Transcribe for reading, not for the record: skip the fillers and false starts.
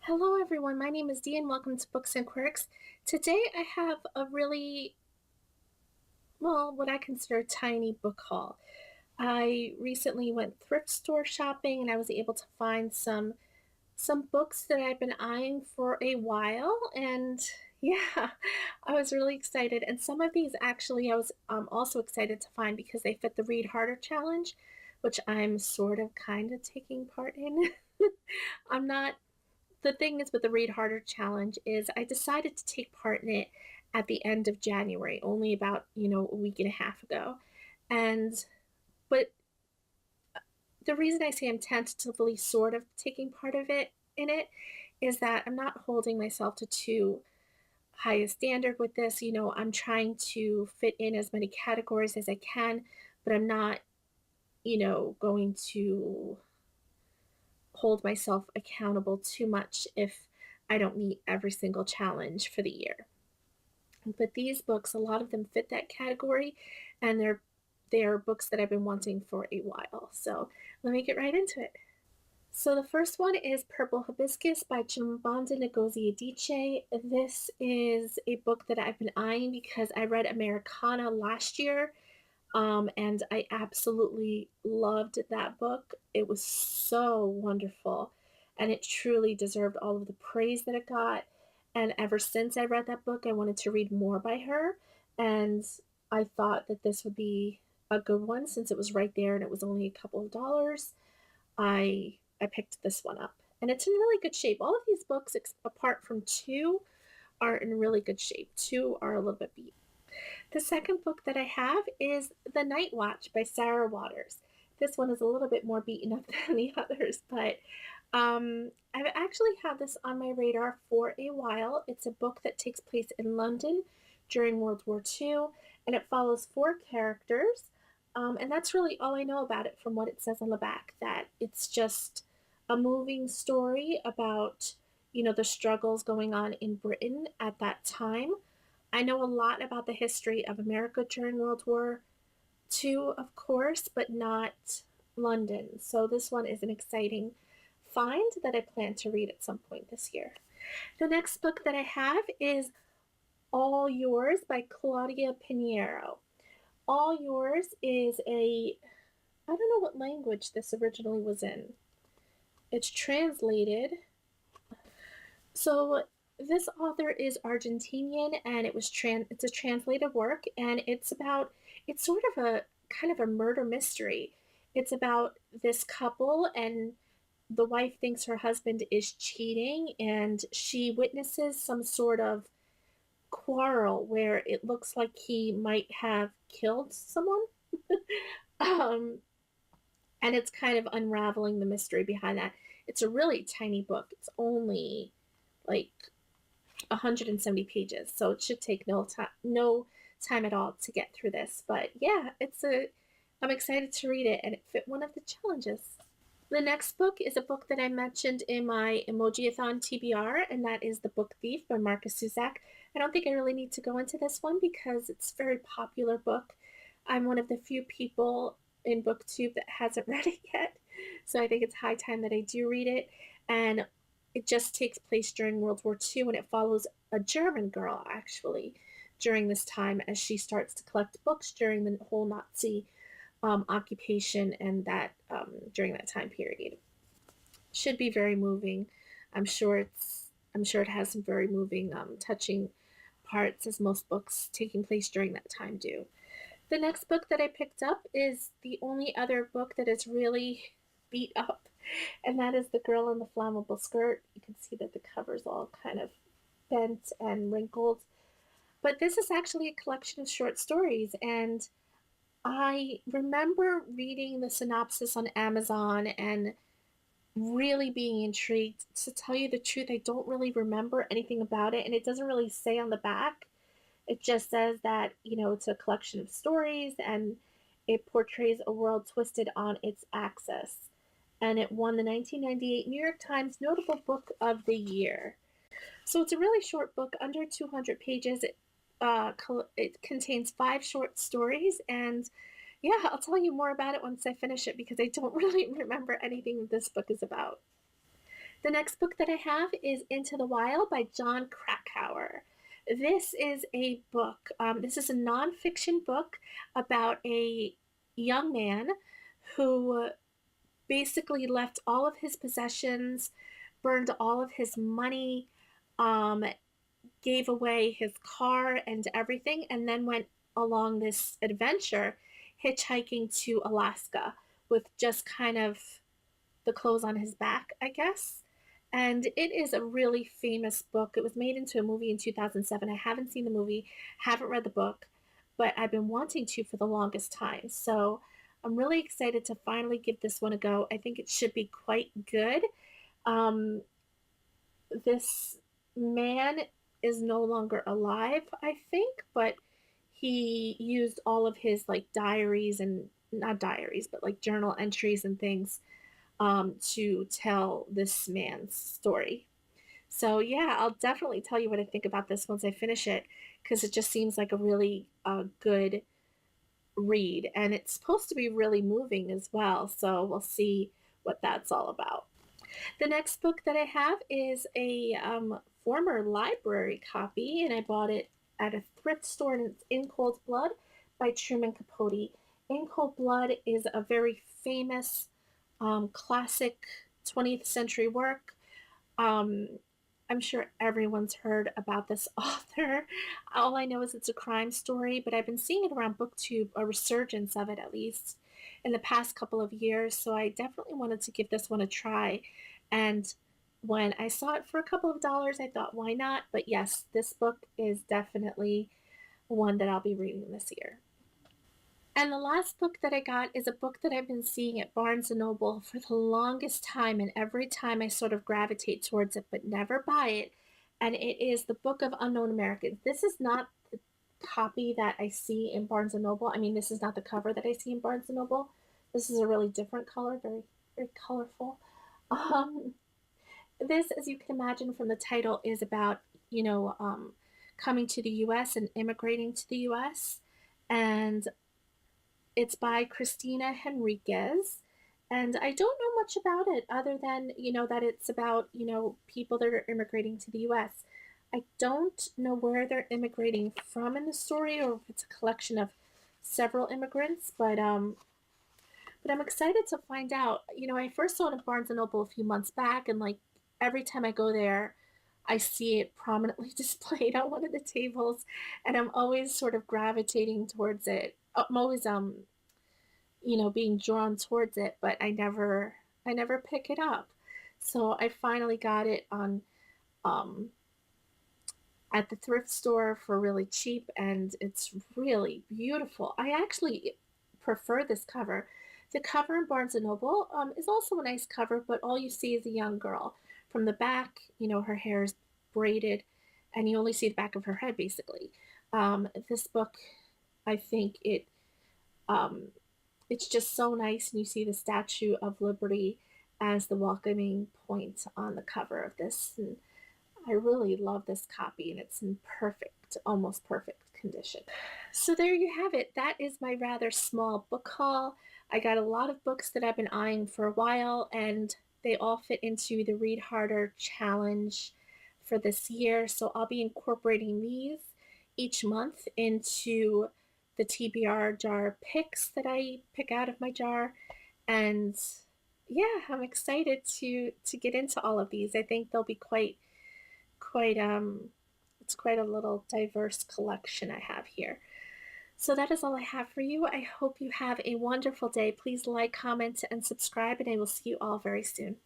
Hello, everyone. My name is Dee, and welcome to Books and Quirks. Today, I have a really, well, what I consider a tiny book haul. I recently went thrift store shopping, and I was able to find some books that I've been eyeing for a while. And yeah, I was really excited. And some of these actually, I was also excited to find because they fit the Read Harder challenge, which I'm sort of kind of taking part in. I'm not the thing is with the Read Harder challenge is I decided to take part in it at the end of January, only about, a week and a half ago. And but the reason I say I'm tentatively sort of taking part of it in it is that I'm not holding myself to too high a standard with this. I'm trying to fit in as many categories as I can, but I'm not, going to hold myself accountable too much if I don't meet every single challenge for the year. But these books, a lot of them fit that category, and they're books that I've been wanting for a while. So let me get right into it. So the first one is Purple Hibiscus by Chimamanda Ngozi Adichie. This is a book that I've been eyeing because I read Americana last year, and I absolutely loved that book. It was so wonderful, and it truly deserved all of the praise that it got. And ever since I read that book, I wanted to read more by her. And I thought that this would be a good one since it was right there and it was only a couple of dollars. I picked this one up. And it's in really good shape. All of these books, apart from two, are in really good shape. Two are a little bit beat. The second book that I have is The Night Watch by Sarah Waters. This one is a little bit more beaten up than the others, but I've actually had this on my radar for a while. It's a book that takes place in London during World War II, and it follows four characters. And that's really all I know about it from what it says on the back, that it's just a moving story about, the struggles going on in Britain at that time. I know a lot about the history of America during World War II, of course, but not London. So this one is an exciting find that I plan to read at some point this year. The next book that I have is All Yours by Claudia Pinheiro. All Yours is I don't know what language this originally was in. It's translated. So this author is Argentinian, and it's a translated work, and it's sort of a kind of a murder mystery. It's about this couple, and the wife thinks her husband is cheating, and she witnesses some sort of quarrel where it looks like he might have killed someone. um, and it's kind of unraveling the mystery behind that. It's a really tiny book. It's only like 170 pages, so it should take no time at all to get through this. But yeah, I'm excited to read it, and it fit one of the challenges. The next book is a book that I mentioned in my Emojiathon TBR, and that is The Book Thief by Marcus Zusak. I don't think I really need to go into this one because it's a very popular book. I'm one of the few people in BookTube that hasn't read it yet, so I think it's high time that I do read it. And it just takes place during World War II, and it follows a German girl, actually, during this time as she starts to collect books during the whole Nazi occupation and that during that time period. Should be very moving. I'm sure it has some very moving, touching parts, as most books taking place during that time do. The next book that I picked up is the only other book that is really beat up, and that is The Girl in the Flammable Skirt. You can see that the cover's all kind of bent and wrinkled. But this is actually a collection of short stories, and I remember reading the synopsis on Amazon and really being intrigued. To tell you the truth, I don't really remember anything about it, and it doesn't really say on the back. It just says that, it's a collection of stories and it portrays a world twisted on its axis. And it won the 1998 New York Times Notable Book of the Year. So it's a really short book, under 200 pages. It contains five short stories, and yeah, I'll tell you more about it once I finish it because I don't really remember anything this book is about. The next book that I have is Into the Wild by John Krakauer. This is a book, this is a nonfiction book about a young man who basically left all of his possessions, burned all of his money, um, gave away his car and everything, and then went along this adventure hitchhiking to Alaska with just kind of the clothes on his back, I guess. And it is a really famous book. It was made into a movie in 2007. I haven't seen the movie, haven't read the book, but I've been wanting to for the longest time. So I'm really excited to finally give this one a go. I think it should be quite good. Um, this man is no longer alive, I think, but he used all of his like diaries and not diaries, but like journal entries and things to tell this man's story. So yeah, I'll definitely tell you what I think about this once I finish it because it just seems like a really good read, and it's supposed to be really moving as well. So we'll see what that's all about. The next book that I have is a former library copy, and I bought it at a thrift store, and it's In Cold Blood by Truman Capote. In Cold Blood is a very famous classic 20th century work. Um, I'm sure everyone's heard about this author. All I know is it's a crime story, but I've been seeing it around BookTube, a resurgence of it at least, in the past couple of years. So I definitely wanted to give this one a try. And when I saw it for a couple of dollars, I thought, why not? But yes, this book is definitely one that I'll be reading this year. And the last book that I got is a book that I've been seeing at Barnes and Noble for the longest time, and every time I sort of gravitate towards it, but never buy it. And it is the Book of Unknown Americans. This is not the copy that I see in Barnes and Noble. I mean, this is not the cover that I see in Barnes and Noble. This is a really different color, very, very colorful. Um, this, as you can imagine from the title, is about, coming to the US and immigrating to the US. And it's by Christina Henriquez. And I don't know much about it other than, that it's about, people that are immigrating to the US. I don't know where they're immigrating from in the story or if it's a collection of several immigrants, but I'm excited to find out. I first saw it at Barnes and Noble a few months back, and like every time I go there, I see it prominently displayed on one of the tables, and I'm always sort of gravitating towards it. I'm always being drawn towards it, but I never pick it up. So I finally got it on um at the thrift store for really cheap, and it's really beautiful. I actually prefer this cover. The cover in Barnes and Noble is also a nice cover, but all you see is a young girl. From the back, her hair is braided, and you only see the back of her head basically. This book, I think um, it's just so nice, and you see the Statue of Liberty as the welcoming point on the cover of this. And I really love this copy, and it's in perfect, almost perfect condition. So there you have it. That is my rather small book haul. I got a lot of books that I've been eyeing for a while, and they all fit into the Read Harder challenge for this year. So I'll be incorporating these each month into the TBR jar picks that I pick out of my jar. And yeah, I'm excited to get into all of these. I think they'll be quite it's quite a little diverse collection I have here. So that is all I have for you. I hope you have a wonderful day. Please like, comment, and subscribe, and I will see you all very soon.